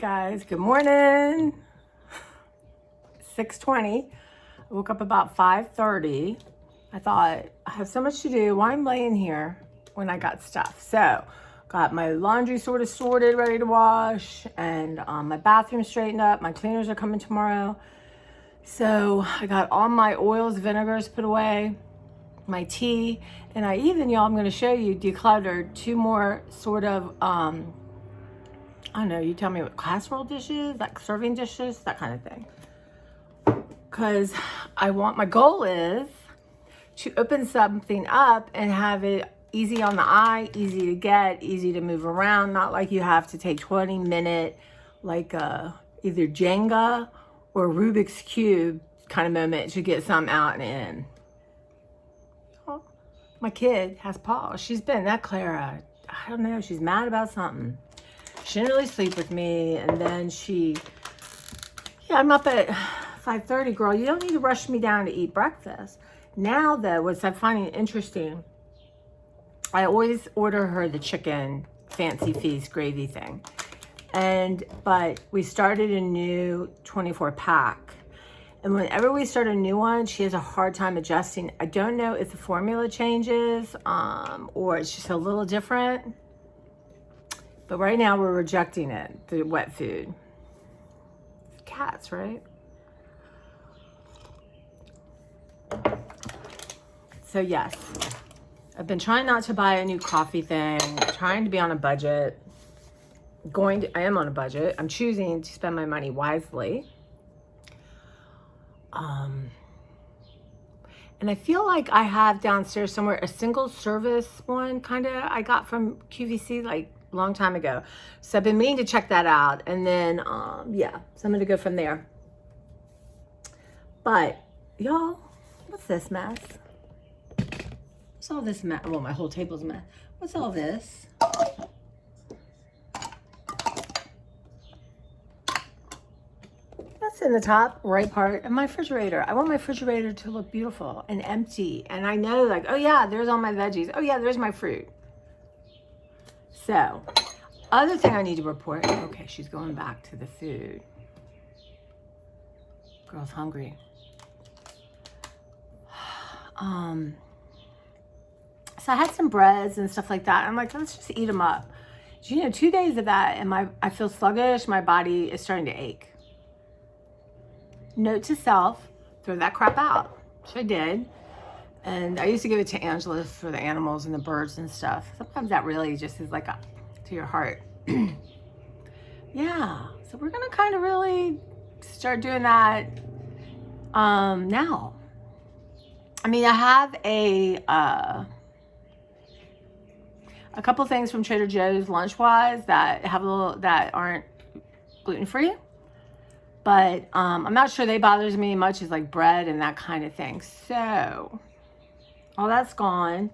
guys, good morning. 6:20. I woke up about 5:30. I thought I have so much to do. Why I'm laying here when I got stuff? So got my laundry sort of sorted, ready to wash, and my bathroom straightened up. My cleaners are coming tomorrow. So I got all my oils, vinegars put away, my tea, and I even, y'all, I'm going to show you, decluttered 2 more sort of I don't know, you tell me what, casserole dishes, like serving dishes, that kind of thing. Because my goal is to open something up and have it easy on the eye, easy to get, easy to move around, not like you have to take 20-minute, like either Jenga or Rubik's Cube kind of moment to get some out and in. Oh, my kid has paws. She's been, that Clara, I don't know, she's mad about something. She didn't really sleep with me, and then I'm up at 5:30, girl. You don't need to rush me down to eat breakfast. Now, though, what I'm finding interesting, I always order her the chicken fancy feast gravy thing. But we started a new 24-pack. And whenever we start a new one, she has a hard time adjusting. I don't know if the formula changes or it's just a little different. But right now we're rejecting it, the wet food. Cats, right? So yes, I've been trying not to buy a new coffee thing, trying to be on a budget. I am on a budget. I'm choosing to spend my money wisely. And I feel like I have downstairs somewhere a single service one, kind of, I got from QVC like a long time ago. So I've been meaning to check that out. And then, so I'm going to go from there. But, y'all, what's this mess? What's all this mess? Well, my whole table's a mess. What's all this? That's in the top right part of my refrigerator. I want my refrigerator to look beautiful and empty. And I know, like, oh yeah, there's all my veggies. Oh yeah, there's my fruit. So, other thing I need to report. Okay, she's going back to the food. Girl's hungry. So I had some breads and stuff like that. I'm like, let's just eat them up. 2 days of that, and I feel sluggish. My body is starting to ache. Note to self, throw that crap out. Which I did. And I used to give it to Angela for the animals and the birds and stuff. Sometimes that really just is like to your heart. Yeah. So we're going to kind of really start doing that now. I mean, I have a couple things from Trader Joe's lunch-wise that aren't gluten-free. But I'm not sure they bothers me much as like bread and that kind of thing. So all that's gone.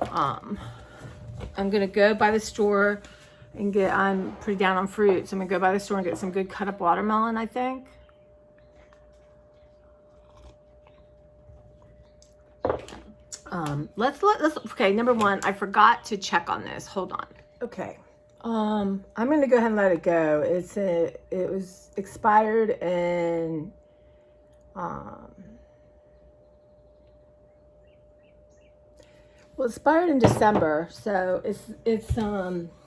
I'm gonna go by the store and I'm pretty down on fruit, so I'm gonna go by the store and get some good cut up watermelon, I think. Let's okay, number one, I forgot to check on this. Hold on. Okay. I'm gonna go ahead and let it go. It was expired in expired in December, so it's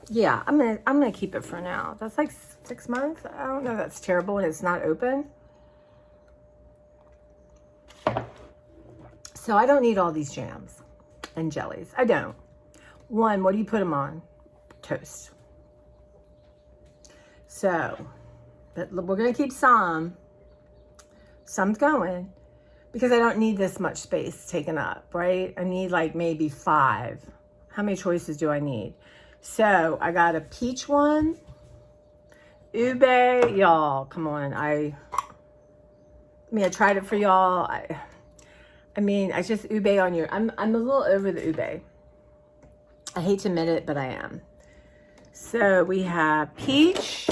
yeah, I'm gonna keep it for now. That's like 6 months. I don't know if that's terrible when it's not open. So I don't need all these jams and jellies. I don't. One, what do you put them on? Toast. So, but we're going to keep some's going because I don't need this much space taken up, right? I need like maybe 5. How many choices do I need? So I got a peach one, ube, y'all, come on. I tried it for y'all. I just ube on your, I'm a little over the ube. I hate to admit it, but I am. So we have peach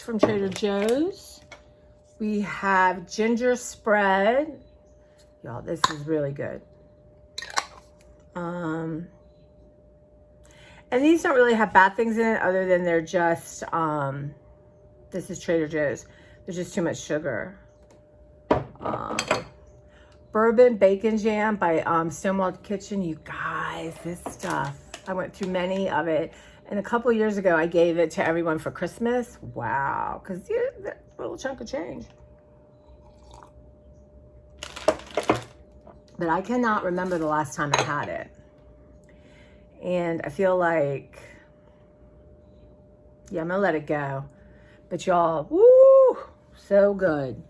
from Trader Joe's. We have ginger spread. Y'all, this is really good. And these don't really have bad things in it other than they're just, this is Trader Joe's. There's just too much sugar. Bourbon bacon jam by Stonewall Kitchen. You guys, this stuff, I went through many of it. And a couple years ago, I gave it to everyone for Christmas. Wow, because a little chunk of change. But I cannot remember the last time I had it. And I feel like, yeah, I'm gonna let it go. But y'all, woo, so good.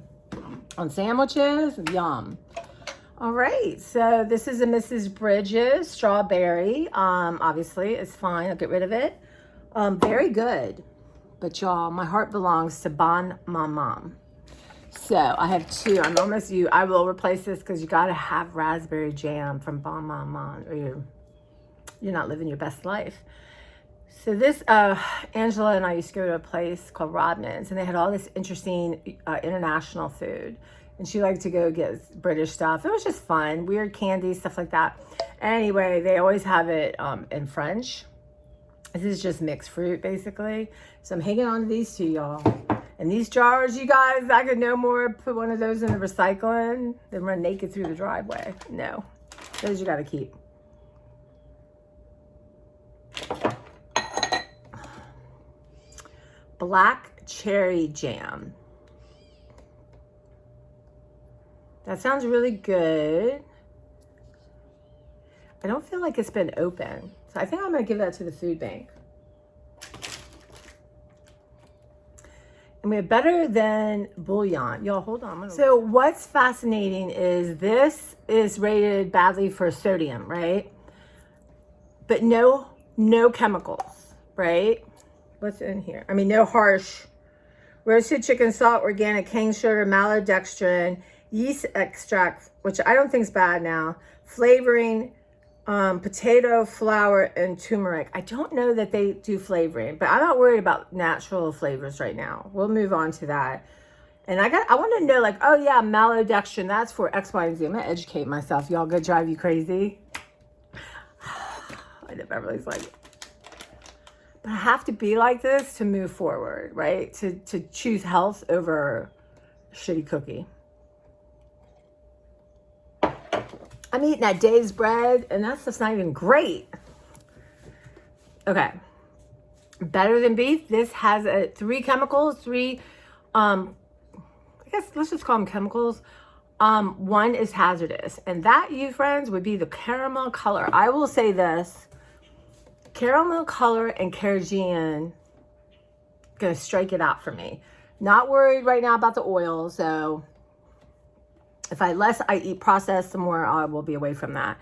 On sandwiches, yum. All right, so this is a Mrs. Bridges strawberry. Obviously, it's fine. I'll get rid of it. Very good. But y'all, my heart belongs to Bon Maman. So I have two. I'm almost you. I will replace this because you got to have raspberry jam from Bon Maman, or you're not living your best life. So this, Angela and I used to go to a place called Rodman's, and they had all this interesting international food. And she liked to go get British stuff. It was just fun, weird candy, stuff like that. Anyway, they always have it in French. This is just mixed fruit, basically. So I'm hanging on to these two, y'all. And these jars, you guys, I could no more put one of those in the recycling than run naked through the driveway. No, those you gotta keep. Black cherry jam. That sounds really good. I don't feel like it's been open. So I think I'm gonna give that to the food bank. And we have better than bouillon. Y'all, hold on. So what's fascinating is this is rated badly for sodium, right? But no chemicals, right? What's in here? I mean, no harsh. Roasted chicken salt, organic cane sugar, maltodextrin, yeast extract, which I don't think is bad now, flavoring, potato flour, and turmeric. I don't know that they do flavoring, but I'm not worried about natural flavors right now. We'll move on to that. And I want to know, like, oh yeah, maltodextrin, that's for X, Y, and Z. I'm gonna educate myself. Y'all gonna drive you crazy? I know Beverly's like, but I have to be like this to move forward, right? To choose health over a shitty cookie. I'm eating that Dave's bread, and that stuff's not even great. Okay. Better than beef. This has 3 chemicals, I guess let's just call them chemicals. 1 is hazardous. And that, you friends, would be the caramel color. I will say this. Caramel color and carrageenan gonna strike it out for me. Not worried right now about the oil, so if less I eat processed, the more I will be away from that.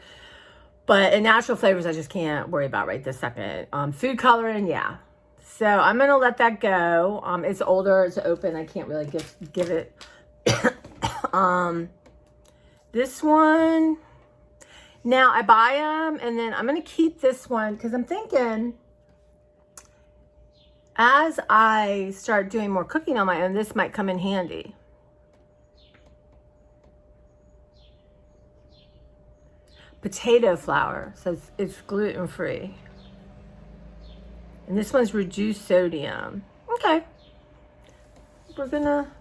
But in natural flavors, I just can't worry about right this second. Food coloring, yeah. So I'm gonna let that go. It's older, it's open. I can't really give it. This one, now I buy them, and then I'm gonna keep this one because I'm thinking as I start doing more cooking on my own, this might come in handy. Potato flour, so it's gluten-free. And this one's reduced sodium. Okay. We're gonna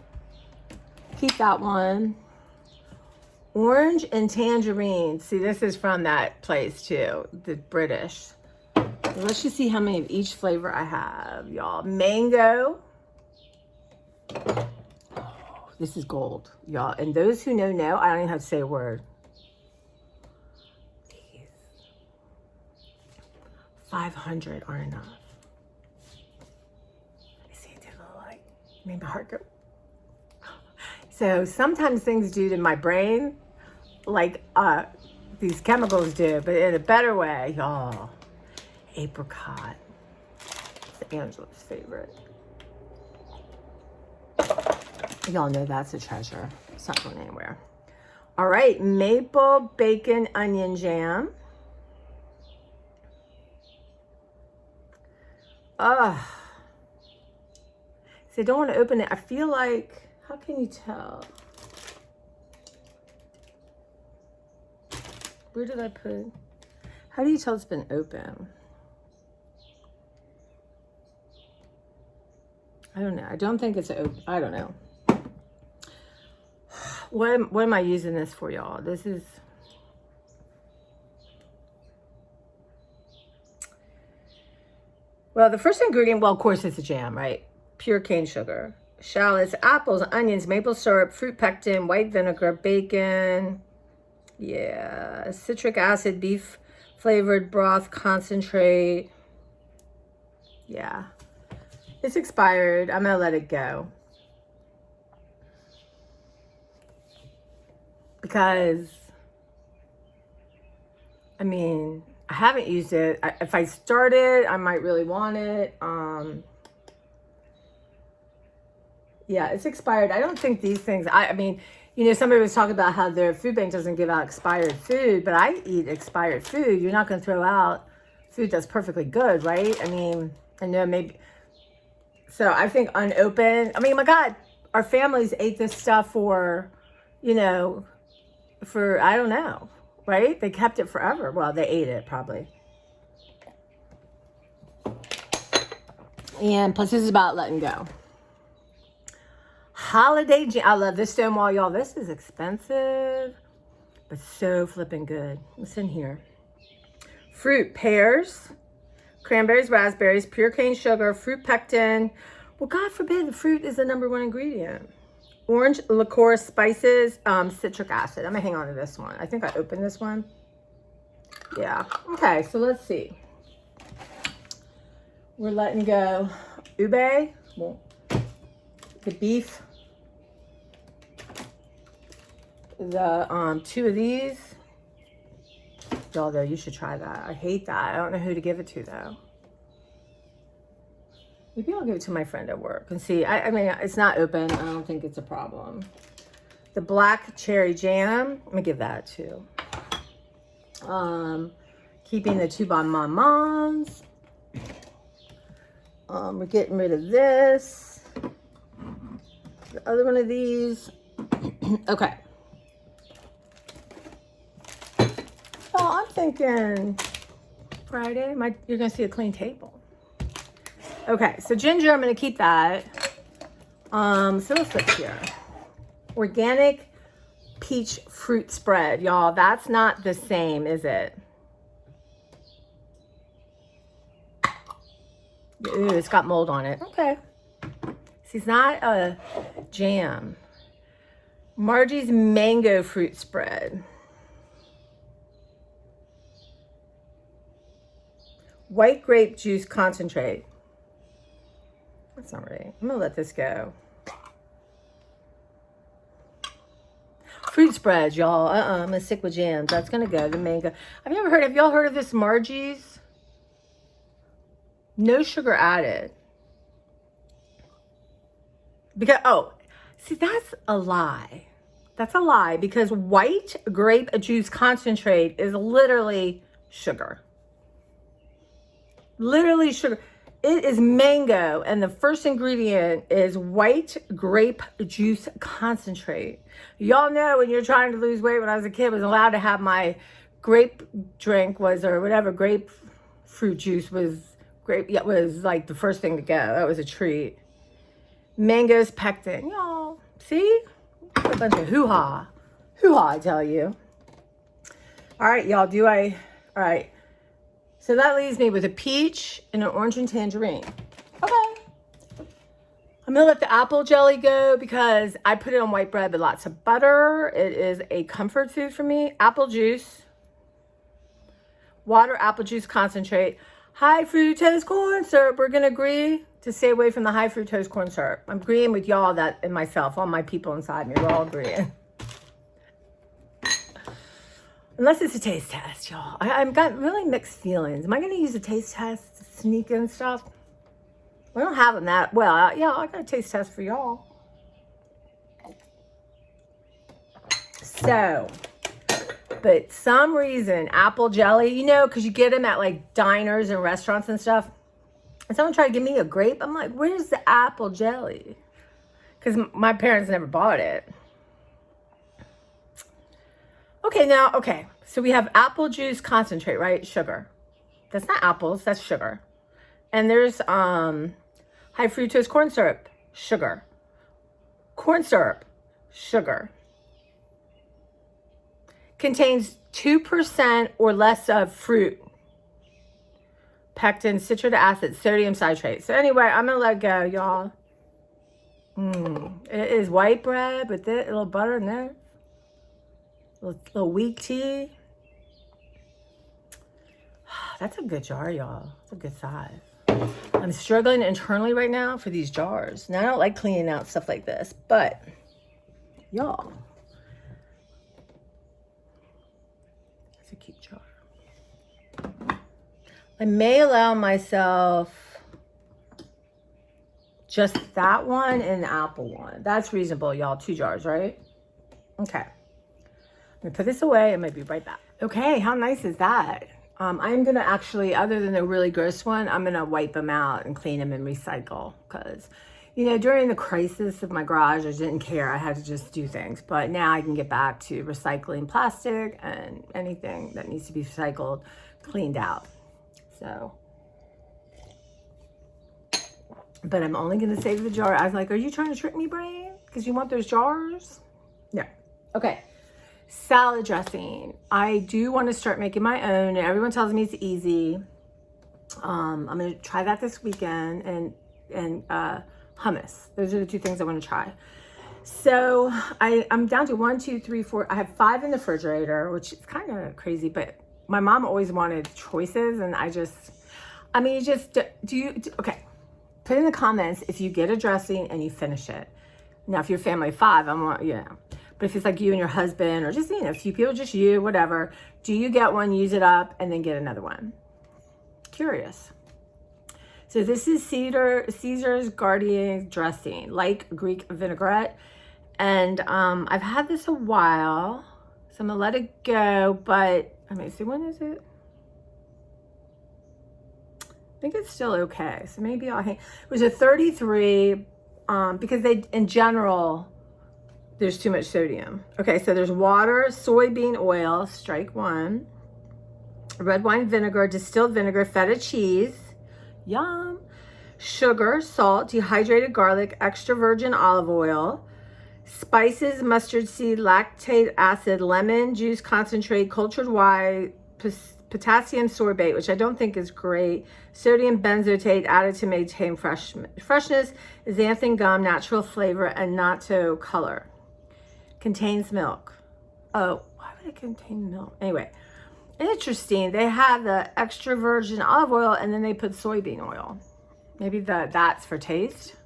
keep that one. Orange and tangerine. See, this is from that place too, the British. Let's just see how many of each flavor I have, y'all. Mango. Oh, this is gold, y'all. And those who know, I don't even have to say a word. 500 are enough. I see it did a little like, made my heart go. So sometimes things do to my brain like these chemicals do, but in a better way, y'all. Apricot. It's Angela's favorite. Y'all know that's a treasure. It's not going anywhere. All right, maple bacon onion jam. See, I don't want to open it. I feel like, how can you tell? Where did I put? How do you tell it's been open? I don't know. I don't think it's open. I don't know. What am I using this for, y'all? This is... Well, the first ingredient, well, of course, it's a jam, right? Pure cane sugar. Shallots, apples, onions, maple syrup, fruit pectin, white vinegar, bacon. Yeah, citric acid, beef flavored broth concentrate. Yeah, it's expired. I'm gonna let it go because I mean, I haven't used it. If I start it, I might really want it. Yeah, it's expired. I don't think these things, I mean, you know, somebody was talking about how their food bank doesn't give out expired food, but I eat expired food. You're not going to throw out food that's perfectly good, right? I mean, I know maybe, so I think unopened, I mean, my God, our families ate this stuff for, you know, for, I don't know, right? They kept it forever. Well, they ate it probably. And plus this is about letting go. Holiday jam. I love this Stonewall, y'all. This is expensive, but so flipping good. What's in here? Fruit, pears, cranberries, raspberries, pure cane sugar, fruit pectin. Well, God forbid the fruit is the #1 ingredient. Orange liqueur, spices, citric acid. I'm gonna hang on to this one. I think I opened this one. Yeah. Okay, so let's see. We're letting go ube, well, the beef, the 2 of these. Y'all, though, you should try that. I hate that. I don't know who to give it to, though. Maybe I'll give it to my friend at work and see. I mean, it's not open. I don't think it's a problem. The black cherry jam. I'm gonna give that too. Keeping the 2 Bon Bon Moms. We're getting rid of this. The other one of these. Okay. Oh, I'm thinking Friday. You're gonna see a clean table. Okay, so ginger, I'm gonna keep that. So let's look here. Organic peach fruit spread, y'all. That's not the same, is it? Ooh, it's got mold on it. Okay. See, it's not a jam. Margie's mango fruit spread. White grape juice concentrate. That's not right. I'm gonna let this go. Fruit spreads, y'all. I'm gonna stick with jams. That's gonna go. The mango. Have y'all heard of this Margie's? No sugar added. Because, oh, see, that's a lie. That's a lie because white grape juice concentrate is literally sugar. Literally sugar. It is mango, and the first ingredient is white grape juice concentrate. Y'all know when you're trying to lose weight, when I was a kid, I was allowed to have my grape drink or whatever, grapefruit juice was, it was like the first thing to go. That was a treat. Mangoes pectin. Y'all, see? A bunch of hoo-ha. Hoo-ha, I tell you. All right, y'all, all right. So that leaves me with a peach and an orange and tangerine. Okay. I'm gonna let the apple jelly go because I put it on white bread with lots of butter. It is a comfort food for me. Apple juice, water, apple juice concentrate, high fructose corn syrup. We're gonna agree to stay away from the high fructose corn syrup. I'm agreeing with y'all that and myself, all my people inside me, we're all agreeing. Unless it's a taste test, y'all. I've got really mixed feelings. Am I going to use a taste test to sneak in stuff? We don't have them that well. Yeah, I got a taste test for y'all. So, but some reason, apple jelly, you know, because you get them at like diners and restaurants and stuff. And someone tried to give me a grape. I'm like, where's the apple jelly? Because my parents never bought it. Okay, so we have apple juice concentrate, right? Sugar. That's not apples, that's sugar. And there's high High fructose corn syrup, sugar. Corn syrup, sugar. Contains 2% or less of fruit. Pectin, citric acid, sodium citrate. So anyway, I'm going to let go, y'all. It is white bread with a little butter in there. Little wheat tea. That's a good jar, y'all. It's a good size. I'm struggling internally right now for these jars. Now, I don't like cleaning out stuff like this, but y'all, it's a cute jar. I may allow myself just that one and the apple one. That's reasonable, y'all. 2 jars, right? Okay. I'm going to put this away. I might be right back. Okay, how nice is that? I'm going to actually, other than the really gross one, I'm going to wipe them out and clean them and recycle. Because, you know, during the crisis of my garage, I didn't care. I had to just do things. But now I can get back to recycling plastic and anything that needs to be recycled, cleaned out. So, but I'm only going to save the jar. I was like, are you trying to trick me, brain? Because you want those jars? No. Okay. Salad dressing. I do want to start making my own. And everyone tells me it's easy. I'm going to try that this weekend. And hummus. Those are the 2 things I want to try. So I'm down to 1, 2, 3, 4. I have 5 in the refrigerator, which is kind of crazy, but my mom always wanted choices, and okay. Put in the comments if you get a dressing and you finish it. Now, if you're family of 5, but if it's like you and your husband, or just, a few people, just you, whatever, do you get one, use it up, and then get another one? Curious. So this is Caesar's Garden dressing, like Greek vinaigrette. And I've had this a while, so I'm gonna let it go, but see, when is it? I think it's still okay. So maybe I'll hang. It was a 33, because in general, there's too much sodium. Okay, so there's water, soybean oil, strike 1, red wine vinegar, distilled vinegar, feta cheese, yum, sugar, salt, dehydrated garlic, extra virgin olive oil, spices, mustard seed, lactate acid, lemon juice concentrate, cultured wine, potassium sorbate, which I don't think is great, sodium benzoate added to maintain freshness, xanthan gum, natural flavor, and natto color. Contains milk. Oh, why would it contain milk? Anyway, interesting. They have the extra virgin olive oil, and then they put soybean oil. Maybe that's for taste.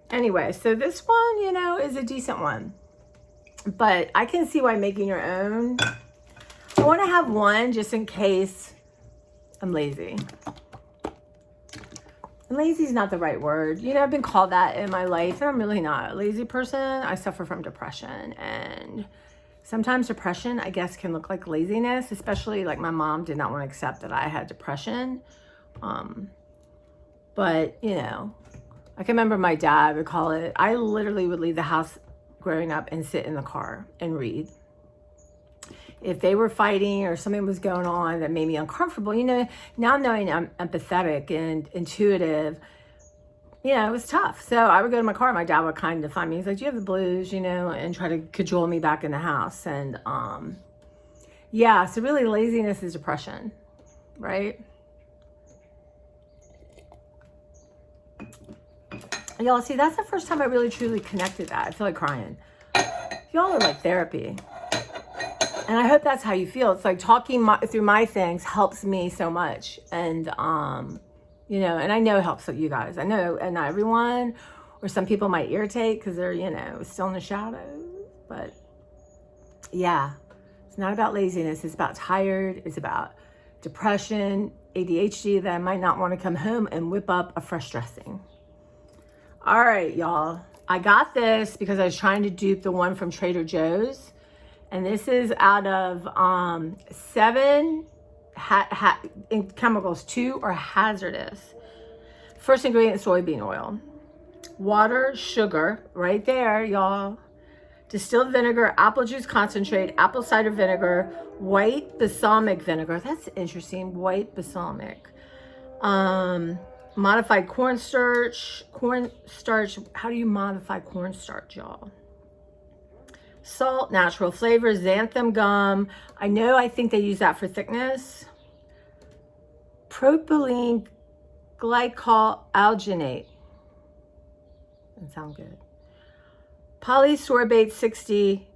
Anyway, so this one, is a decent one. But I can see why making your own. I want to have one just in case I'm lazy. And lazy is not the right word. I've been called that in my life, and I'm really not a lazy person. I suffer from depression, and sometimes depression, I guess, can look like laziness, especially like my mom did not want to accept that I had depression. But, I can remember my dad would call it, I literally would leave the house growing up and sit in the car and read. If they were fighting or something was going on that made me uncomfortable, now knowing I'm empathetic and intuitive, it was tough. So I would go to my car, and my dad would kind of find me. He's like, do you have the blues, and try to cajole me back in the house. And so really laziness is depression, right? Y'all, see, that's the first time I really truly connected that. I feel like crying. Y'all are like therapy. And I hope that's how you feel. It's like talking through my things helps me so much. And, and I know it helps you guys. I know, and not everyone, or some people might irritate because they're, still in the shadows. But yeah, it's not about laziness. It's about tired. It's about depression, ADHD, that I might not want to come home and whip up a fresh dressing. All right, y'all. I got this because I was trying to dupe the one from Trader Joe's. And this is out of 7 chemicals. 2 are hazardous. First ingredient, soybean oil. Water, sugar, right there, y'all. Distilled vinegar, apple juice concentrate, apple cider vinegar, white balsamic vinegar. That's interesting, white balsamic. Modified cornstarch. Cornstarch. How do you modify cornstarch, y'all? Salt, natural flavors, xanthan gum. I think they use that for thickness. Propylene glycol alginate. Doesn't sound good. Polysorbate 60.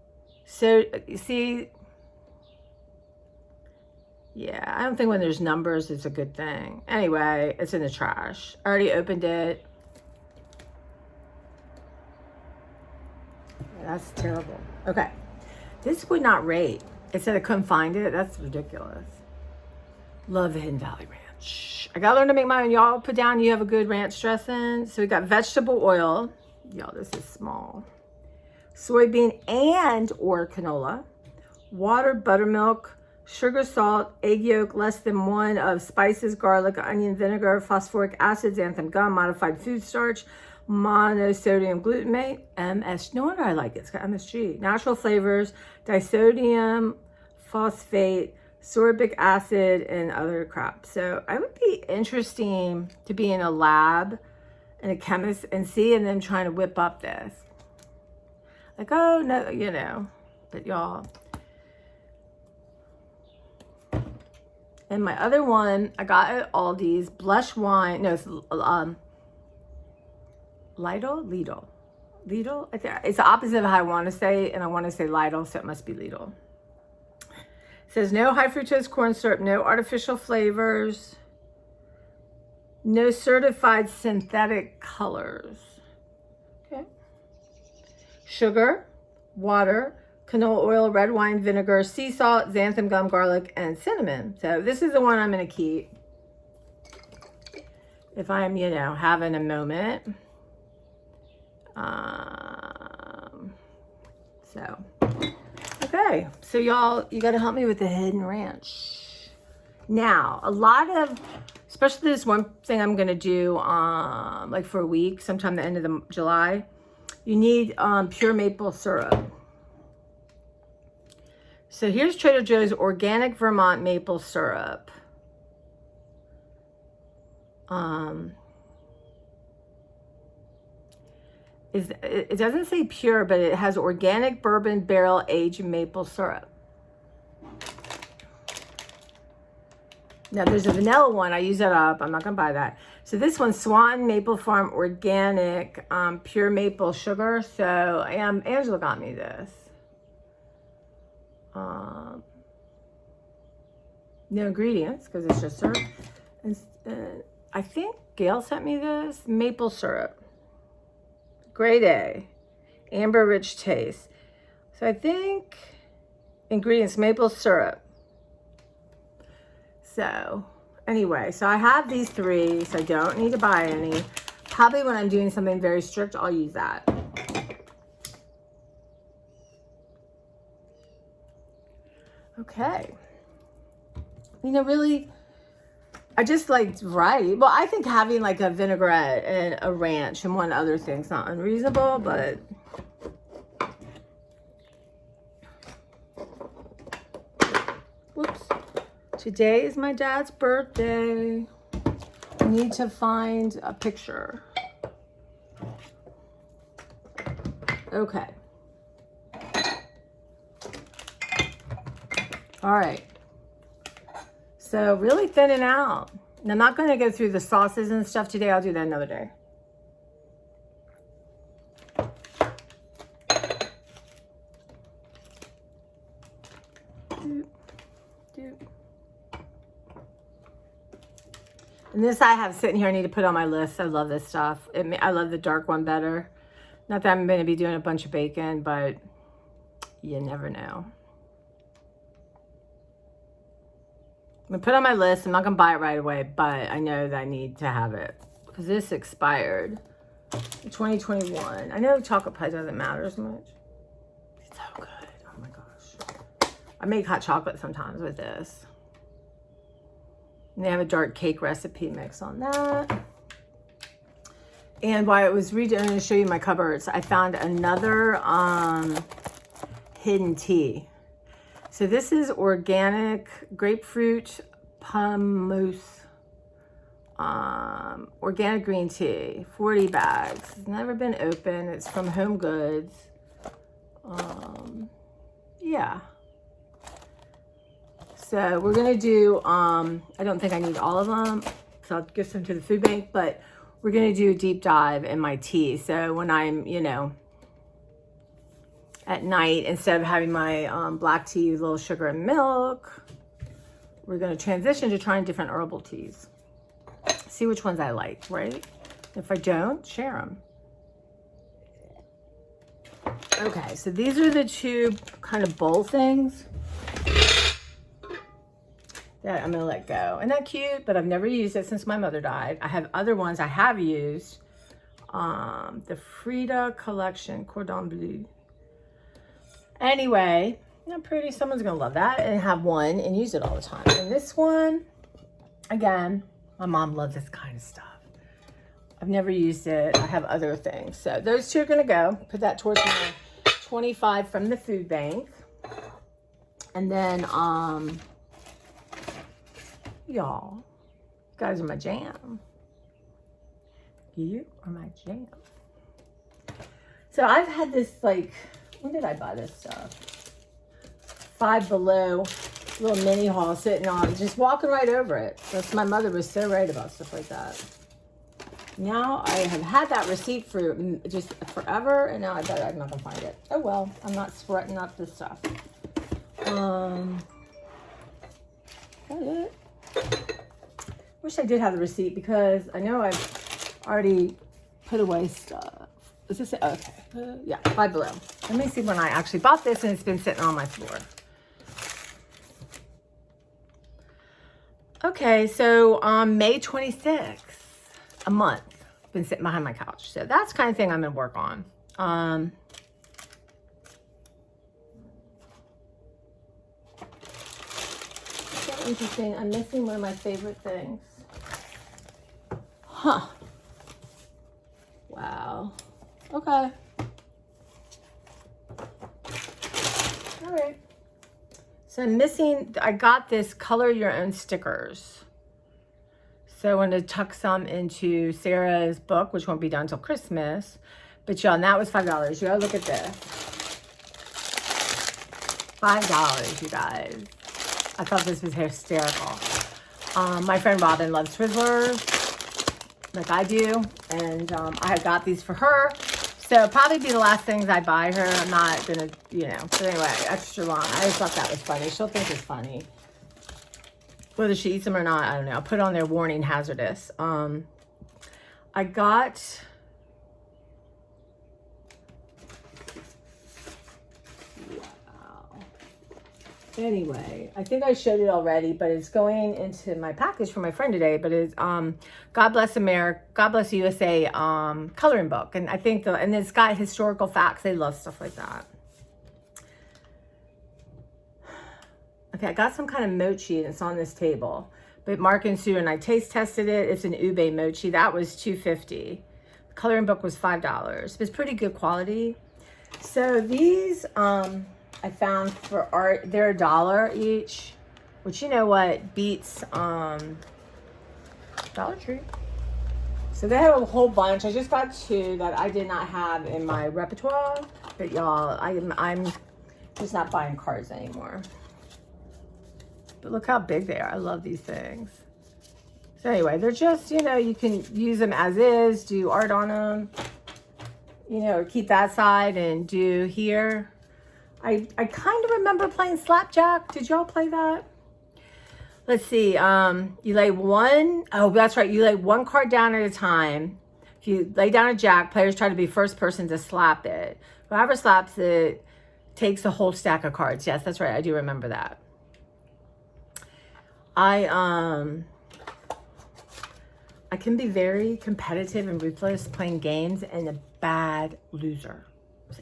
So, see, yeah, I don't think when there's numbers, it's a good thing. Anyway, it's in the trash. I already opened it. Yeah, that's terrible. Okay. This would not rate. It said I couldn't find it. That's ridiculous. Love the Hidden Valley Ranch. I gotta learn to make mine. Y'all put down you have a good ranch dressing. So we got vegetable oil. Y'all, this is small. Soybean and or canola. Water, buttermilk, sugar, salt, egg yolk, less than 1 of spices, garlic, onion, vinegar, phosphoric acid, xanthan gum, modified food starch, monosodium glutamate, MS. No wonder I like it. It's got MSG. Natural flavors, disodium phosphate, sorbic acid, and other crap. So I would be interesting to be in a lab and a chemist and seeing them trying to whip up this. Like, oh no, you know, but y'all. And my other one, I got at Aldi's, blush wine. No, it's Lidl. It's the opposite of how I want to say, and I want to say Lidl, so it must be Lidl. It says no high fructose corn syrup, no artificial flavors, no certified synthetic colors. Okay. Sugar, water, canola oil, red wine vinegar, sea salt, xanthan gum, garlic, and cinnamon. So this is the one I'm going to keep if I'm, you know, having a moment. Okay. So y'all, you got to help me with the Hidden Ranch. Now, a lot of, especially this one thing I'm going to do, like for a week, sometime the end of July, you need pure maple syrup. So here's Trader Joe's organic Vermont maple syrup. It doesn't say pure, but it has organic bourbon barrel aged maple syrup. Now there's a vanilla one. I use that up. I'm not gonna buy that. So this one's Swan Maple Farm organic pure maple sugar. So Angela got me this. No ingredients because it's just syrup. And I think Gail sent me this maple syrup. Grade A, amber rich taste. So I think ingredients, maple syrup. So anyway, so I have these 3, so I don't need to buy any. Probably when I'm doing something very strict, I'll use that. Okay. You know, really, I just like variety. Well, I think having like a vinaigrette and a ranch and one other thing's not unreasonable, but whoops. Today is my dad's birthday. I need to find a picture. Okay. All right. So really thinning out. And I'm not going to go through the sauces and stuff today. I'll do that another day. And this I have sitting here. I need to put on my list. I love this stuff. I love the dark one better. Not that I'm going to be doing a bunch of bacon, but you never know. I'm going to put it on my list. I'm not going to buy it right away, but I know that I need to have it because this expired in 2021. I know chocolate pie doesn't matter as much. It's so good. Oh my gosh. I make hot chocolate sometimes with this. And they have a dark cake recipe mix on that. And while I was redoing to show you my cupboards, I found another hidden tea. So this is organic grapefruit pumice Organic green tea, 40 bags. It's never been open. It's from Home Goods. Yeah. So we're going to do, I don't think I need all of them, so I'll give some to the food bank, but we're going to do a deep dive in my tea. So when I'm, you know, at night, instead of having my black tea with a little sugar and milk, we're going to transition to trying different herbal teas. See which ones I like, right? If I don't, share them. Okay, so these are the two kind of bowl things that I'm gonna let go. Isn't that cute? But I've never used it since my mother died. I have other ones I have used. The Frida Collection Cordon Bleu. Anyway, not pretty. Someone's gonna love that and have one and use it all the time. And this one, again, my mom loves this kind of stuff. I've never used it. I have other things. So those two are gonna go. Put that towards my 25 from the food bank. And then, y'all, you guys are my jam. You are my jam. So I've had this, like, when did I buy this stuff? Five Below little mini haul sitting on, just walking right over it. That's, my mother was so right about stuff like that. Now I have had that receipt for just forever, and now I bet I'm not gonna find it. Oh well, I'm not sweating up this stuff. Wish I did have the receipt because I know I've already put away stuff. Is this it? Okay. Yeah, Five Below. Let me see when I actually bought this, and it's been sitting on my floor. Okay, so May 26th, a month, been sitting behind my couch. So that's the kind of thing I'm gonna work on. So interesting. I'm missing one of my favorite things. Huh. Wow. Okay. All right. So I'm missing, I got this color your own stickers. So I wanted to tuck some into Sarah's book, which won't be done until Christmas. But y'all, and that was $5. You gotta look at this. $5, you guys. I thought this was hysterical. My friend Robin loves Twizzlers, like I do. And I got these for her. So probably be the last things I buy her. I'm not gonna, you know. So anyway, extra long. I just thought that was funny. She'll think it's funny. Whether she eats them or not, I don't know. I'll put on there, warning, hazardous. I got... Wow. Anyway, I think I showed it already, but it's going into my package for my friend today. But it's God Bless America, God Bless USA coloring book. And I think, and it's got historical facts. They love stuff like that. Okay, I got some kind of mochi and it's on this table. But Mark and Sue and I taste tested it. It's an ube mochi. That was $2.50. The coloring book was $5. It's pretty good quality. So these I found for art, they're $1 each, which, you know what, beats Dollar Tree. So they have a whole bunch. I just got two that I did not have in my repertoire. But y'all, I'm just not buying cards anymore. But look how big they are. I love these things. So anyway, they're just, you know, you can use them as is, do art on them, you know, or keep that side and do here. I kind of remember playing Slapjack. Did y'all play that? Let's see. You lay one, oh, that's right. You lay one card down at a time. If you lay down a jack, players try to be first person to slap it. Whoever slaps it takes a whole stack of cards. Yes, that's right. I do remember that. I can be very competitive and ruthless playing games and a bad loser.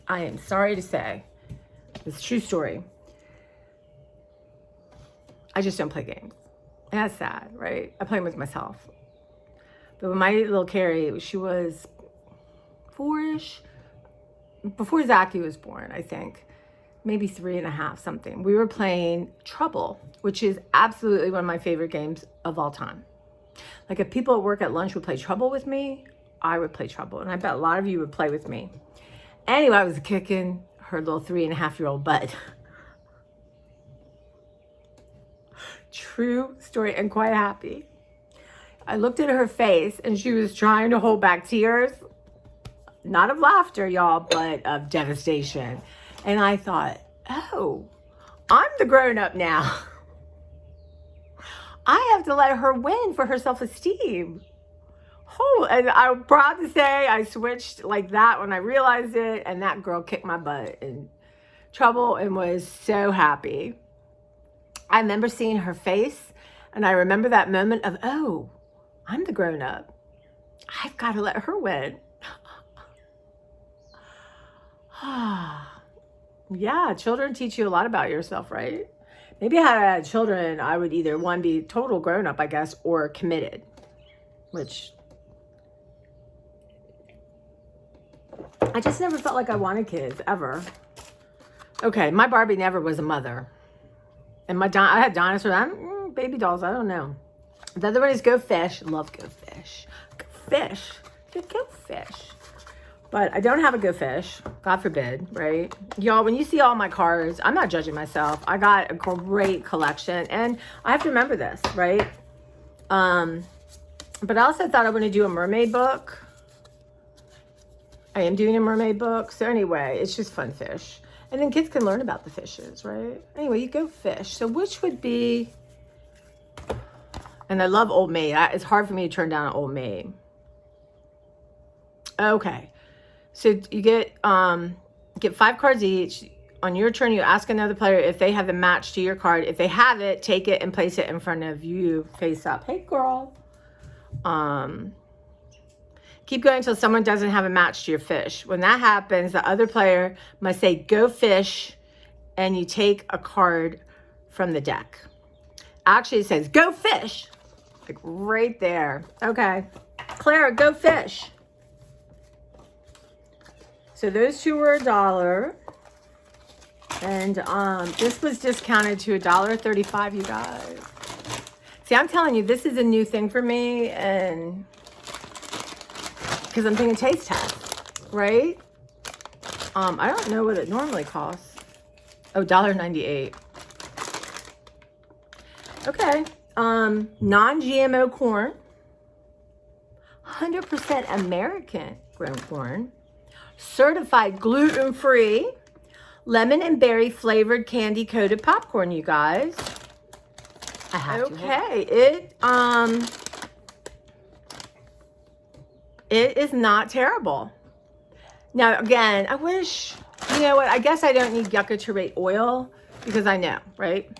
I am sorry to say. It's a true story. I just don't play games. And that's sad, right? I play them with myself. But when my little Carrie, she was 4-ish, before Zachy was born, I think. Maybe 3.5, something. We were playing Trouble, which is absolutely one of my favorite games of all time. Like if people at work at lunch would play Trouble with me, I would play Trouble. And I bet a lot of you would play with me. Anyway, I was kicking her little 3.5-year-old butt. True story, and quite happy. I looked at her face and she was trying to hold back tears. Not of laughter, y'all, but of devastation. And I thought, oh, I'm the grown-up now. I have to let her win for her self-esteem. Oh, and I'm proud to say I switched like that when I realized it, and that girl kicked my butt in Trouble and was so happy. I remember seeing her face, and I remember that moment of, oh, I'm the grown-up. I've got to let her win. Yeah, children teach you a lot about yourself, right? Maybe if I had children, I would either, one, be total grown-up, I guess, or committed, which I just never felt like I wanted kids, ever. Okay, my Barbie never was a mother. And I had dinosaurs, baby dolls, I don't know. The other one is Go Fish. Love Go Fish. Go Fish. Go Fish. But I don't have a Go Fish. God forbid, right? Y'all, when you see all my cards, I'm not judging myself. I got a great collection. And I have to remember this, right? But I also thought I would do a mermaid book. I am doing a mermaid book. So anyway, it's just fun fish. And then kids can learn about the fishes, right? Anyway, you Go Fish. So which would be... And I love Old Maid. It's hard for me to turn down an Old Maid. Okay. So you get 5 cards each. On your turn, you ask another player if they have the match to your card. If they have it, take it and place it in front of you face up. Hey, girl. Keep going until someone doesn't have a match to your fish. When that happens, the other player must say, Go Fish, and you take a card from the deck. Actually, it says, Go Fish. Like right there. Okay. Clara, Go Fish. So those two were $1. And this was discounted to $1.35, you guys. See, I'm telling you, this is a new thing for me, and because I'm thinking taste test, right? I don't know what it normally costs. Oh, $1.98. Okay. Non-GMO corn. 100% American grown corn. Certified gluten-free. Lemon and berry flavored candy coated popcorn, you guys. I have to. Okay, it is not terrible. Now, again, I wish, you know what, I guess I don't need yucca terate oil because I know, right?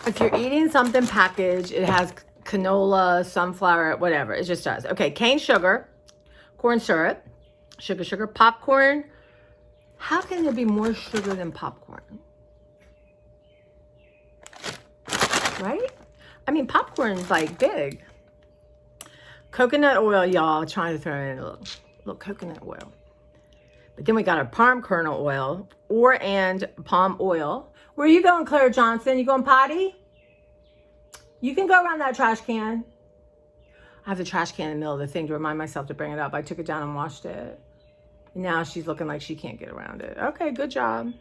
If you're eating something packaged, it has canola, sunflower, whatever. It just does. Okay, cane sugar, corn syrup, sugar, popcorn. How can there be more sugar than popcorn? Right? I mean, popcorn's like big. Coconut oil, y'all. Trying to throw in a little coconut oil. But then we got our palm kernel oil and palm oil. Where are you going, Claire Johnson? You going potty? You can go around that trash can. I have the trash can in the middle of the thing to remind myself to bring it up. I took it down and washed it. And now she's looking like she can't get around it. Okay, good job.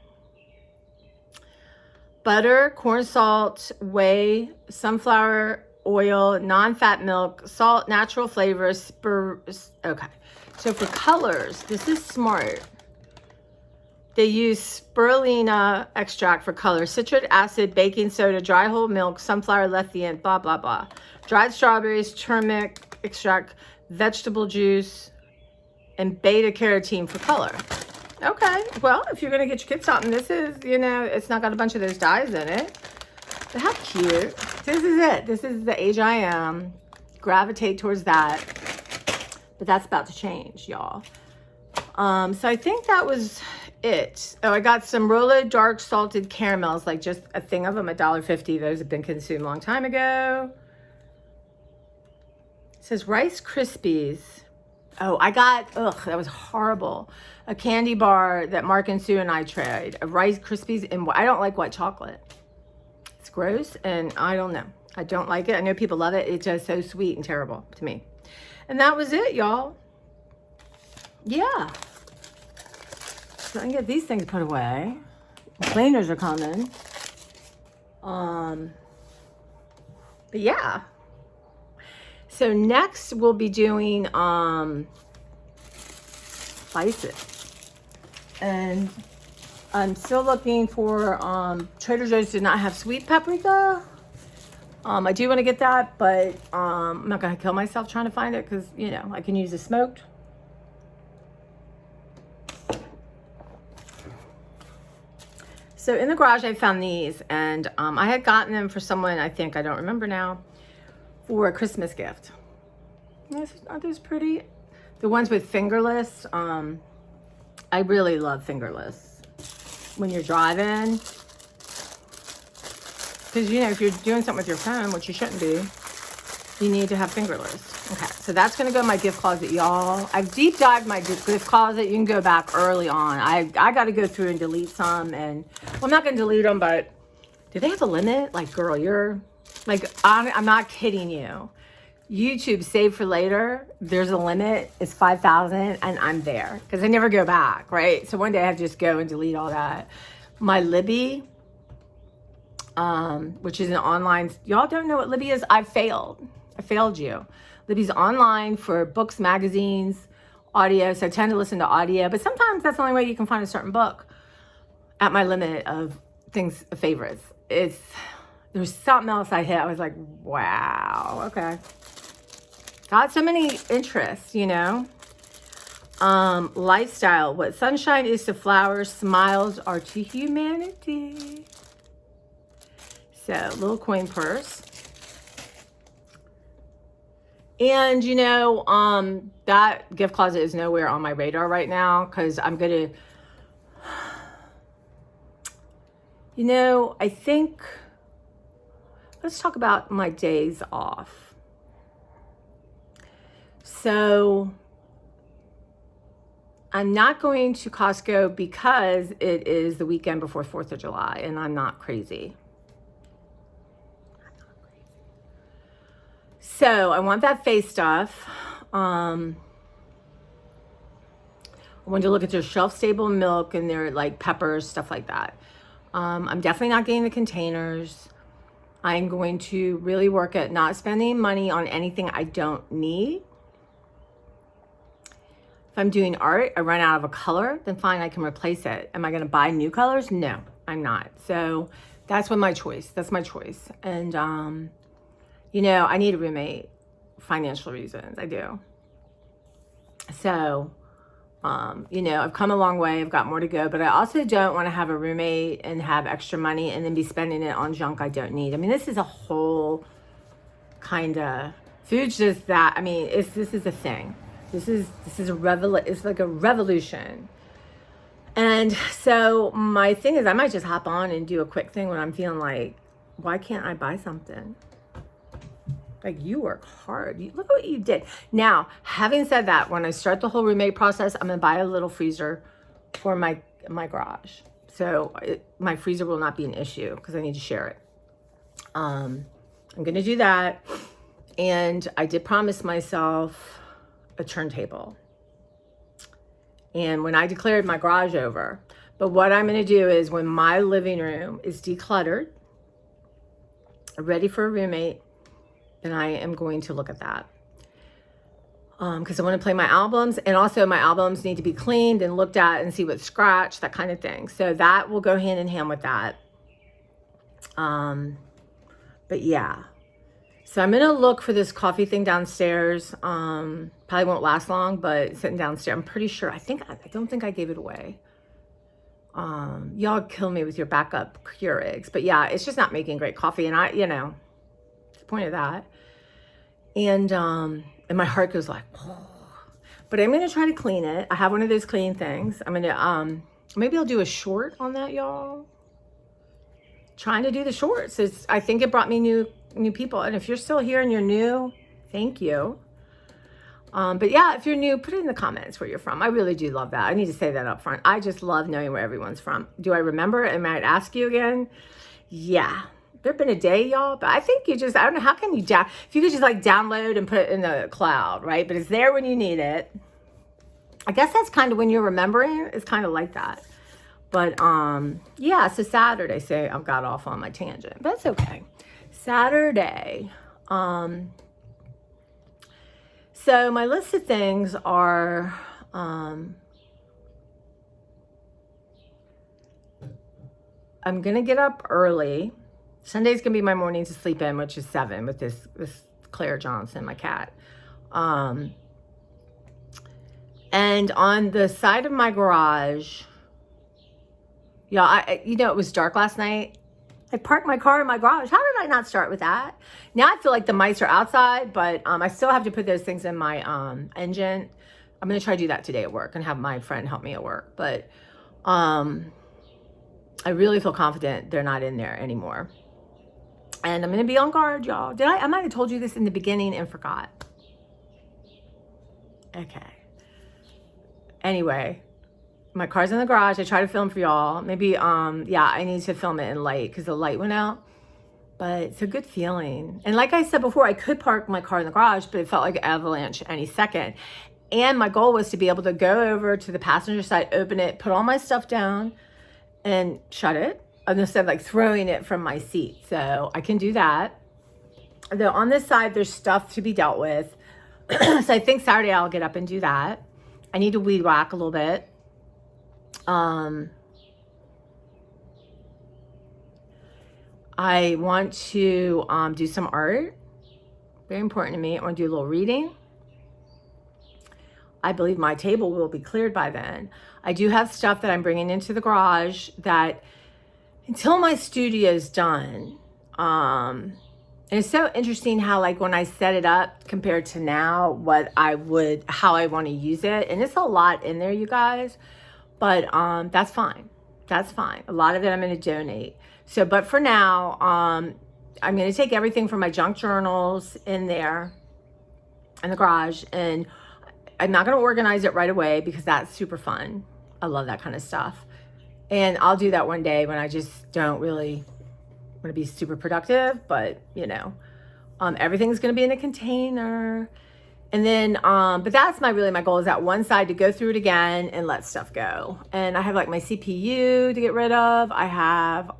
Butter, corn salt, whey, sunflower oil, non-fat milk, salt, natural flavors. Okay. So for colors, this is smart. They use spirulina extract for color, citric acid, baking soda, dry whole milk, sunflower lecithin, blah, blah, blah. Dried strawberries, turmeric extract, vegetable juice, and beta carotene for color. Okay, well, if you're going to get your kids something, this is, you know, it's not got a bunch of those dyes in it. But how cute. This is it. This is the age I am. Gravitate towards that. But that's about to change, y'all. So I think that was it. Oh, I got some Rolla dark salted caramels, like just a thing of them, $1.50. Those have been consumed a long time ago. It says Rice Krispies. Oh, I got, that was horrible. A candy bar that Mark and Sue and I tried. A Rice Krispies, and I don't like white chocolate. It's gross, and I don't know. I don't like it. I know people love it. It's just so sweet and terrible to me. And that was it, y'all. Yeah. So I can get these things put away. The cleaners are coming. But yeah. So next we'll be doing spices. And I'm still looking for Trader Joe's did not have sweet paprika. I do want to get that, but I'm not going to kill myself trying to find it because, you know, I can use the smoked. So in the garage, I found these, and I had gotten them for someone, I think, I don't remember now, for a Christmas gift. Aren't those pretty? The ones with fingerless, I really love fingerless when you're driving. Because, you know, if you're doing something with your phone, which you shouldn't be, you need to have fingerless. Okay, so that's going to go in my gift closet, y'all. I've deep dived my gift closet. You can go back early on. I got to go through and delete some. And, well, I'm not going to delete them, but do they have a limit? Like, girl, you're, like, I'm not kidding you. YouTube save for later, there's a limit. It's 5,000, and I'm there. Because I never go back, right? So one day I have to just go and delete all that. My Libby, which is an online, y'all don't know what Libby is? I failed you. Libby's online for books, magazines, audio. So I tend to listen to audio, but sometimes that's the only way you can find a certain book at my limit of things, favorites. There's something else I hit. I was like, wow, okay. Got so many interests, you know. Lifestyle, what sunshine is to flowers, smiles are to humanity. So, little coin purse. And, you know, that gift closet is nowhere on my radar right now because I'm going to, you know, I think, let's talk about my days off. So, I'm not going to Costco because it is the weekend before 4th of July and I'm not crazy. So I want that face stuff. I wanted to look at their shelf-stable milk and their like peppers, stuff like that. I'm definitely not getting the containers. I'm going to really work at not spending money on anything I don't need. If I'm doing art, I run out of a color, then fine, I can replace it. Am I going to buy new colors? No, I'm not. So that's my choice. That's my choice. And, you know, I need a roommate, financial reasons, I do. So, you know, I've come a long way, I've got more to go, but I also don't want to have a roommate and have extra money and then be spending it on junk I don't need. I mean, this is a whole kind of, food's just that, I mean, this is a thing. This is it's like a revolution. And so my thing is I might just hop on and do a quick thing when I'm feeling like, why can't I buy something? Like, you work hard. Look at what you did. Now, having said that, when I start the whole roommate process, I'm going to buy a little freezer for my garage. So my freezer will not be an issue because I need to share it. I'm going to do that. And I did promise myself a turntable. And when I declared my garage over, but what I'm going to do is when my living room is decluttered, ready for a roommate, then I am going to look at that. Because I want to play my albums, and also my albums need to be cleaned and looked at and see what's scratched, that kind of thing. So that will go hand in hand with that. But yeah. So I'm going to look for this coffee thing downstairs. Probably won't last long, but sitting downstairs, I'm pretty sure, I don't think I gave it away. Y'all kill me with your backup Keurigs, but yeah, it's just not making great coffee. And you know, it's the point of that. And my heart goes like, oh. But I'm going to try to clean it. I have one of those clean things. I'm going to, maybe I'll do a short on that, y'all. Trying to do the shorts. I think it brought me new people. And if you're still here and you're new, thank you. But yeah, if you're new, put it in the comments where you're from. I really do love that. I need to say that up front. I just love knowing where everyone's from. Do I remember? I might ask you again. Yeah. There've been a day, y'all, but I think you just, I don't know, how can you, if you could just like download and put it in the cloud, right? But it's there when you need it. I guess that's kind of when you're remembering, it's kind of like that. But yeah, so Saturday, say I got off on my tangent, but that's okay. Saturday, so my list of things are, I'm gonna get up early. Sunday's gonna be my morning to sleep in, which is 7 with this Claire Johnson, my cat. And on the side of my garage, yeah, you know, it was dark last night. I parked my car in my garage. How did I not start with that? Now I feel like the mice are outside, but I still have to put those things in my engine. I'm gonna try to do that today at work and have my friend help me at work. But I really feel confident they're not in there anymore. And I'm going to be on guard, y'all. I might have told you this in the beginning and forgot. Okay. Anyway, my car's in the garage. I try to film for y'all. Maybe, yeah, I need to film it in light because the light went out. But it's a good feeling. And like I said before, I could park my car in the garage, but it felt like an avalanche any second. And my goal was to be able to go over to the passenger side, open it, put all my stuff down, and shut it instead of like throwing it from my seat. So I can do that. Though on this side, there's stuff to be dealt with. So I think Saturday I'll get up and do that. I need to weed whack a little bit. I want to do some art. Very important to me. I want to do a little reading. I believe my table will be cleared by then. I do have stuff that I'm bringing into the garage that until my studio is done, and it's so interesting how like when I set it up compared to now, how I want to use it. And it's a lot in there, you guys, but that's fine. That's fine. A lot of it I'm going to donate. So, but for now, I'm going to take everything from my junk journals in there in the garage, and I'm not going to organize it right away because that's super fun. I love that kind of stuff. And I'll do that one day when I just don't really want to be super productive, but you know, everything's going to be in a container. And then, but that's my goal is that one side to go through it again and let stuff go. And I have like my CPU to get rid of. I have,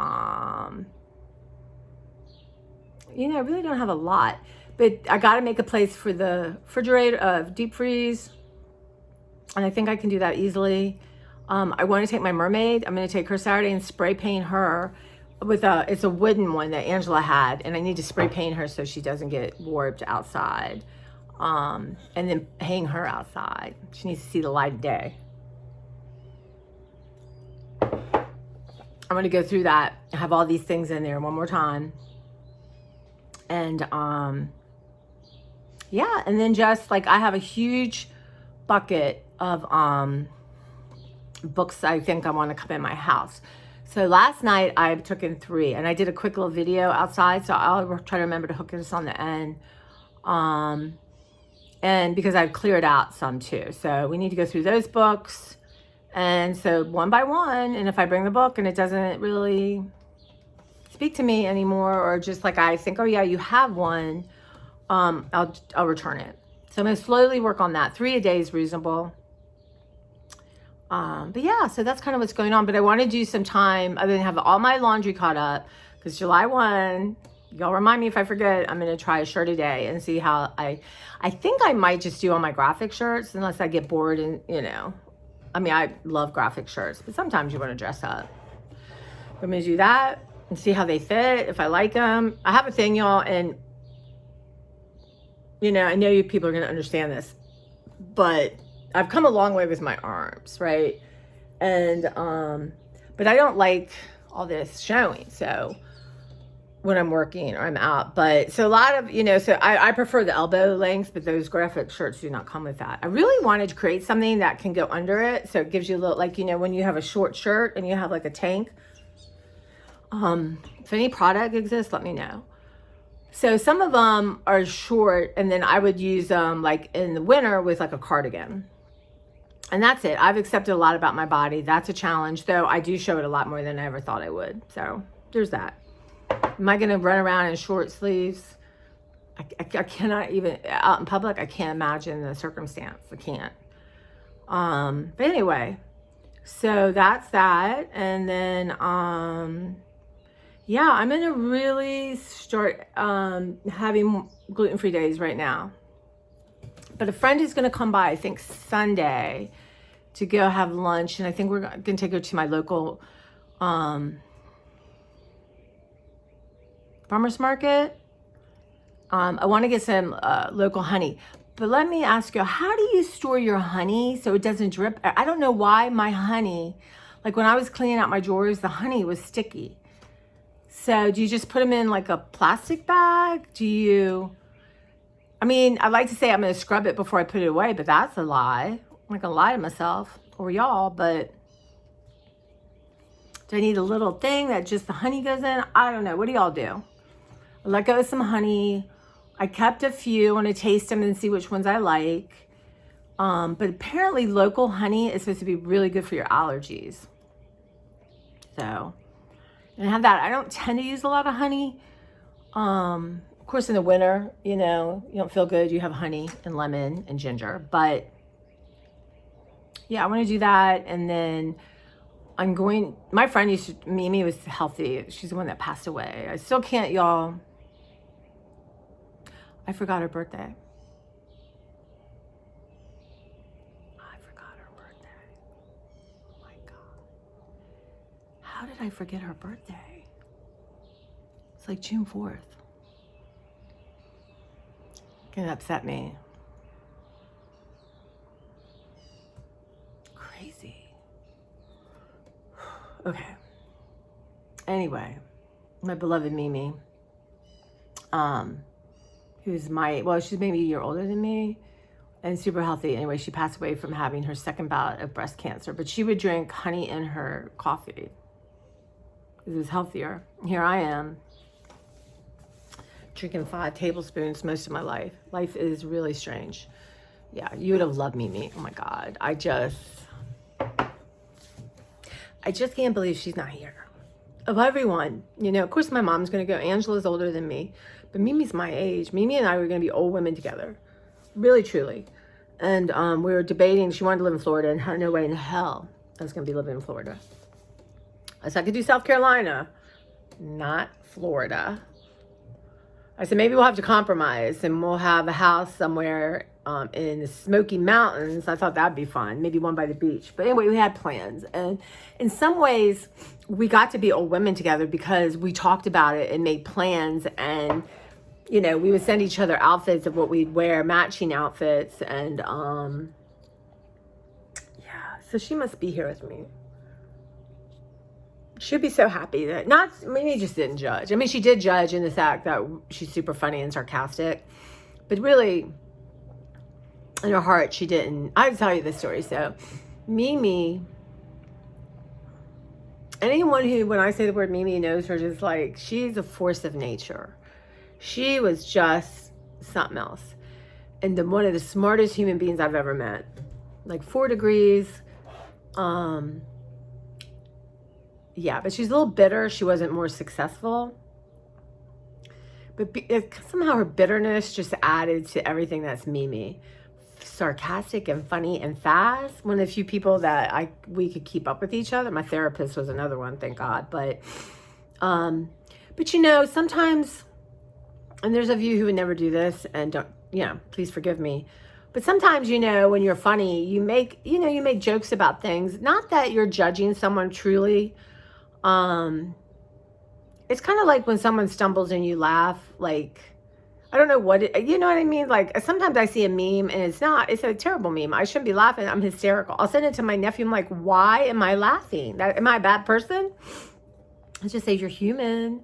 you know, I really don't have a lot, but I got to make a place for the refrigerator, deep freeze. And I think I can do that easily. I want to take my mermaid. I'm going to take her Saturday and spray paint her with it's a wooden one that Angela had. And I need to spray paint her so she doesn't get warped outside. And then hang her outside. She needs to see the light of day. I'm going to go through that. I have all these things in there one more time. And, yeah. And then just like, I have a huge bucket of, books I think I want to come in my house. So last night I took in 3 and I did a quick little video outside. So I'll try to remember to hook this on the end. And because I've cleared out some too. So we need to go through those books. And so one by one, and if I bring the book and it doesn't really speak to me anymore, or just like I think, oh yeah, you have one, I'll return it. So I'm going to slowly work on that. 3 a day is reasonable. But yeah, so that's kind of what's going on. But I want to do some time other than have all my laundry caught up, because July 1, y'all remind me if I forget, I'm going to try a shirt a day and see how I think I might just do all my graphic shirts unless I get bored and, you know, I mean, I love graphic shirts, but sometimes you want to dress up. I'm going to do that and see how they fit, if I like them. I have a thing, y'all, and, you know, I know you people are going to understand this, but I've come a long way with my arms, right? And, but I don't like all this showing. So when I'm working or I'm out, but so a lot of, you know, so I prefer the elbow length, but those graphic shirts do not come with that. I really wanted to create something that can go under it. So it gives you a little, like, you know, when you have a short shirt and you have like a tank, if any product exists, let me know. So some of them are short, and then I would use them like in the winter with like a cardigan. And that's it. I've accepted a lot about my body. That's a challenge, though I do show it a lot more than I ever thought I would. So there's that. Am I going to run around in short sleeves? I cannot even, out in public, I can't imagine the circumstance. I can't. But anyway, so that's that. And then, yeah, I'm going to really start having gluten-free days right now. But a friend is going to come by, I think Sunday, to go have lunch. And I think we're going to take her to my local farmer's market. I want to get some local honey. But let me ask you, how do you store your honey so it doesn't drip? I don't know why my honey, like when I was cleaning out my drawers, the honey was sticky. So do you just put them in like a plastic bag? I mean, I like to say I'm going to scrub it before I put it away, but that's a lie. I'm not going to lie to myself or y'all, but do I need a little thing that just the honey goes in? I don't know. What do y'all do? I let go of some honey. I kept a few. I want to taste them and see which ones I like. But apparently local honey is supposed to be really good for your allergies. So, and I have that. I don't tend to use a lot of honey. Of course, in the winter, you don't feel good. You have honey and lemon and ginger. But yeah, I want to do that. And then my friend Mimi was healthy. She's the one that passed away. I still can't, y'all. I forgot her birthday. Oh my God. How did I forget her birthday? It's like June 4th. Gonna upset me. Crazy. Okay. Anyway, my beloved Mimi, who's she's maybe a year older than me and super healthy. Anyway, she passed away from having her second bout of breast cancer, but she would drink honey in her coffee. It was healthier. Here I am drinking 5 tablespoons most of my life. Life is really strange. Yeah, you would have loved Mimi. Oh my God. I just can't believe she's not here. Of everyone, of course my mom's going to go. Angela's older than me, but Mimi's my age. Mimi and I were going to be old women together. Really, truly. And we were debating. She wanted to live in Florida, and had no way in hell I was going to be living in Florida. I said, I could do South Carolina, not Florida. I said, maybe we'll have to compromise, and we'll have a house somewhere in the Smoky Mountains. I thought that'd be fun. Maybe one by the beach. But anyway, we had plans. And in some ways, we got to be old women together because we talked about it and made plans. And, we would send each other outfits of what we'd wear, matching outfits. And, yeah, so she must be here with me. She'd be so happy that Mimi just didn't judge. I mean, she did judge in the fact that she's super funny and sarcastic, but really in her heart, she didn't. I'll tell you this story. So Mimi, anyone who, when I say the word Mimi, knows her, just like, she's a force of nature. She was just something else. And one of the smartest human beings I've ever met. Like 4 degrees. Yeah, but she's a little bitter. She wasn't more successful. But somehow her bitterness just added to everything that's Mimi. Sarcastic and funny and fast. One of the few people that we could keep up with each other. My therapist was another one, thank God. But sometimes, and there's of you who would never do this, and don't, please forgive me. But sometimes, when you're funny, you make jokes about things. Not that you're judging someone truly. It's kind of like when someone stumbles and you laugh, like, I don't know you know what I mean? Like, sometimes I see a meme and it's a terrible meme. I shouldn't be laughing. I'm hysterical. I'll send it to my nephew. I'm like, why am I laughing? Am I a bad person? I just say you're human.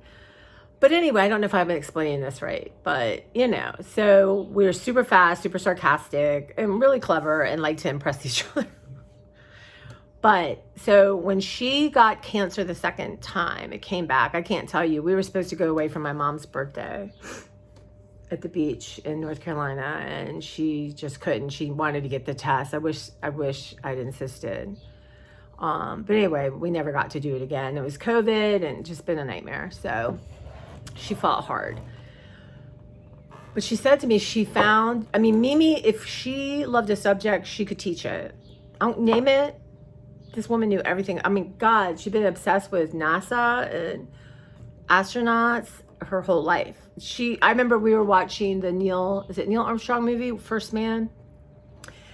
But anyway, I don't know if I've been explaining this right, but so we're super fast, super sarcastic, and really clever and like to impress each other. But so when she got cancer the second time, it came back. I can't tell you. We were supposed to go away for my mom's birthday at the beach in North Carolina, and she just couldn't. She wanted to get the test. I wish I'd insisted. But anyway, we never got to do it again. It was COVID and just been a nightmare. So She fought hard. But she said to me, she found, I mean, Mimi, if she loved a subject, she could teach it. I don't name it. This woman knew everything. I mean, God, she'd been obsessed with NASA and astronauts her whole life. I remember we were watching the Neil Armstrong movie, First Man?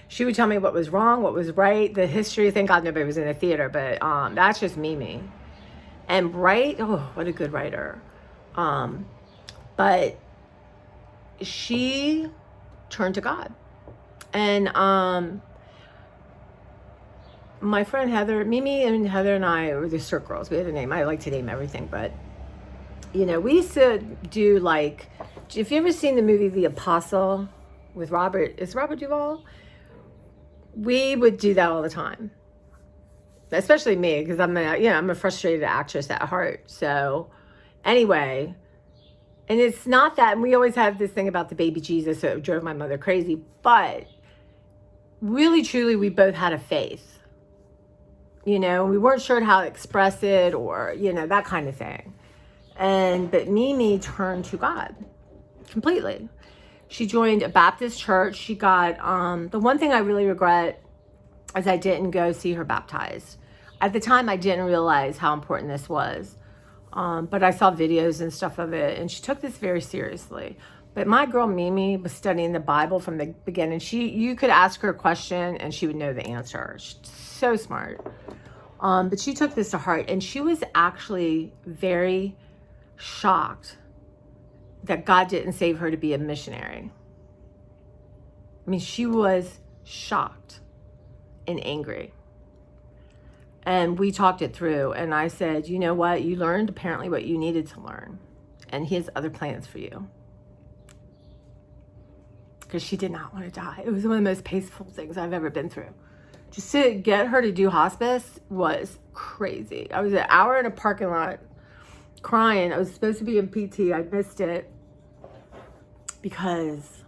She would tell me what was wrong, what was right, the history. Thank God nobody was in the theater, but that's just Mimi. And Bright, oh, what a good writer. But she turned to God. And my friend Heather, Mimi and Heather and I were the Cirque Girls. We had a name. I like to name everything, but we used to do, like, if you ever seen the movie The Apostle with Robert Duvall? We would do that all the time. Especially me, because I'm a frustrated actress at heart. So anyway, and it's not that, and we always have this thing about the baby Jesus, so it drove my mother crazy, but really, truly, we both had a faith. We weren't sure how to express it or, that kind of thing. But Mimi turned to God completely. She joined a Baptist church. She got, the one thing I really regret is I didn't go see her baptized. At the time, I didn't realize how important this was. But I saw videos and stuff of it, and she took this very seriously. But my girl Mimi was studying the Bible from the beginning. You could ask her a question, and she would know the answer. She's so smart. But she took this to heart, and she was actually very shocked that God didn't save her to be a missionary. I mean, she was shocked and angry. And we talked it through, and I said, you know what? You learned apparently what you needed to learn, and he has other plans for you. Because she did not want to die. It was one of the most painful things I've ever been through. Just to get her to do hospice was crazy. I was an hour in a parking lot crying. I was supposed to be in PT. I missed it because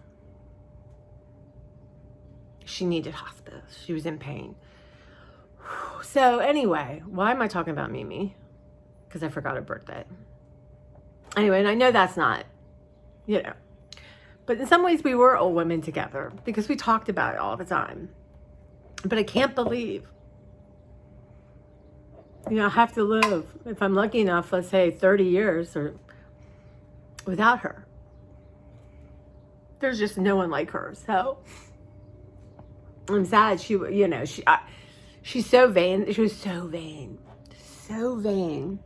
she needed hospice. She was in pain. So anyway, why am I talking about Mimi? Because I forgot her birthday. Anyway, and I know that's not, but in some ways we were old women together because we talked about it all the time. But I can't believe, I have to live, if I'm lucky enough, let's say 30 years or without her. There's just no one like her. So I'm sad. She's so vain. She was so vain. So vain.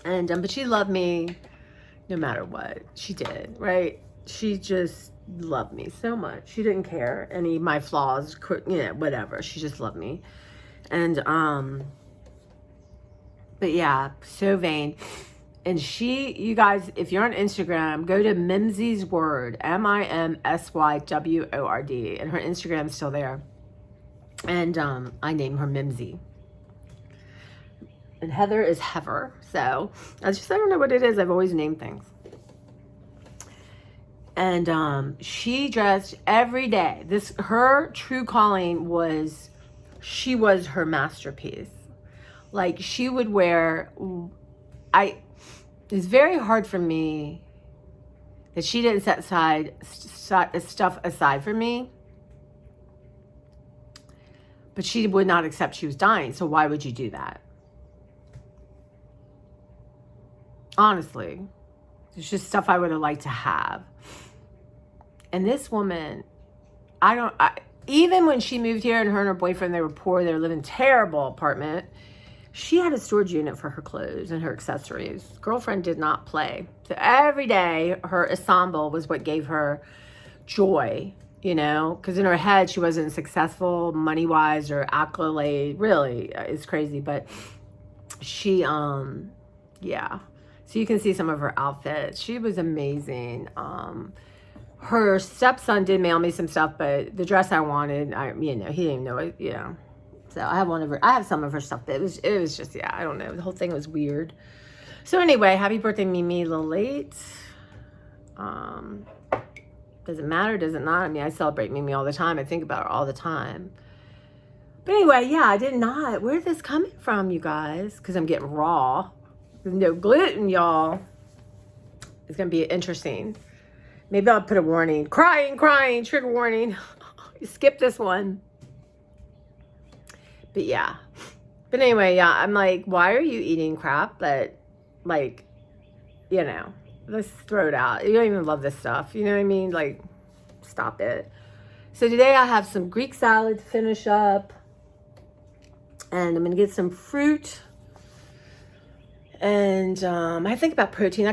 And, but she loved me no matter what. She did, right? She just loved me so much. She didn't care any of my flaws, whatever. She just loved me. And, but yeah, so vain. And you guys, if you're on Instagram, go to Mimsy's Word, MIMSYWORD. And her Instagram's still there. And I name her Mimsy. And Heather is Heather. So I don't know what it is. I've always named things. And she dressed every day. Her true calling was, she was her masterpiece. Like, she would wear, it's very hard for me that she didn't set stuff aside for me. But she would not accept she was dying. So why would you do that? Honestly, it's just stuff I would have liked to have. And this woman, even when she moved here and her and her boyfriend, they were poor, they were living in a terrible apartment, she had a storage unit for her clothes and her accessories. Girlfriend did not play. So every day, her ensemble was what gave her joy, because in her head, she wasn't successful money-wise or accolade. Really, it's crazy. But she, yeah. So you can see some of her outfits. She was amazing. Her stepson did mail me some stuff, but the dress I wanted, he didn't even know it, So I have some of her stuff. It was just, I don't know. The whole thing was weird. So anyway, happy birthday, Mimi. A little late. Does it matter? Does it not? I mean, I celebrate Mimi all the time. I think about her all the time. But anyway, yeah, I did not. Where's this coming from, you guys? Because I'm getting raw. There's no gluten, y'all. It's going to be interesting. Maybe I'll put a warning. Crying, trigger warning. You skip this one. But yeah. But anyway, yeah, I'm like, why are you eating crap that, like, you know, let's throw it out. You don't even love this stuff. You know what I mean? Like, stop it. So today I have some Greek salad to finish up. And I'm going to get some fruit. And I think about protein. I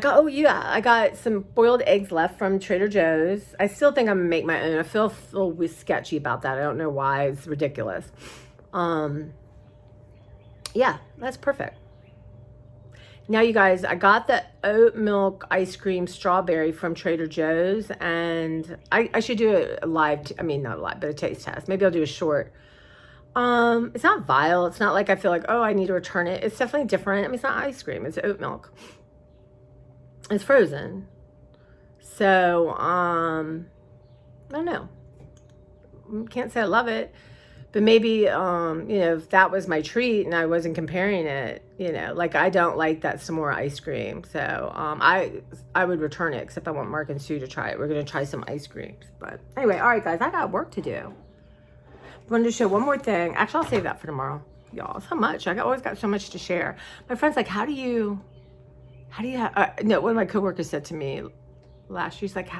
got some boiled eggs left from Trader Joe's. I still think I'm going to make my own. I feel a little sketchy about that. I don't know why. It's ridiculous. Yeah, that's perfect. Now, you guys, I got the oat milk ice cream strawberry from Trader Joe's, and I should do a live, not a live, but a taste test. Maybe I'll do a short. It's not vile. It's not like I feel like, oh, I need to return it. It's definitely different. It's not ice cream. It's oat milk. It's frozen. So, I don't know. Can't say I love it. But maybe, if that was my treat and I wasn't comparing it, like I don't like that s'more ice cream. So I would return it, except I want Mark and Sue to try it. We're going to try some ice creams. But anyway, all right, guys, I got work to do. I wanted to show one more thing. Actually, I'll save that for tomorrow, y'all. So much. Always got so much to share. My friend's like, how do you have, no, one of my coworkers said to me last year, she's like,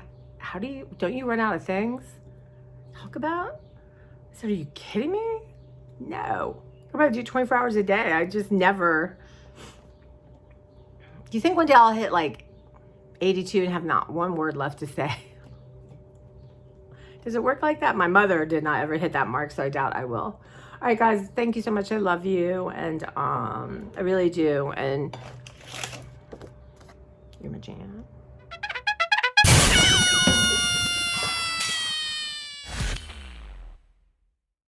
don't you run out of things to talk about? I said, are you kidding me? No. I'm about to do 24 hours a day. I just never. Do you think one day I'll hit like 82 and have not one word left to say? Does it work like that? My mother did not ever hit that mark, so I doubt I will. All right, guys, thank you so much. I love you, and I really do. And you're my jam.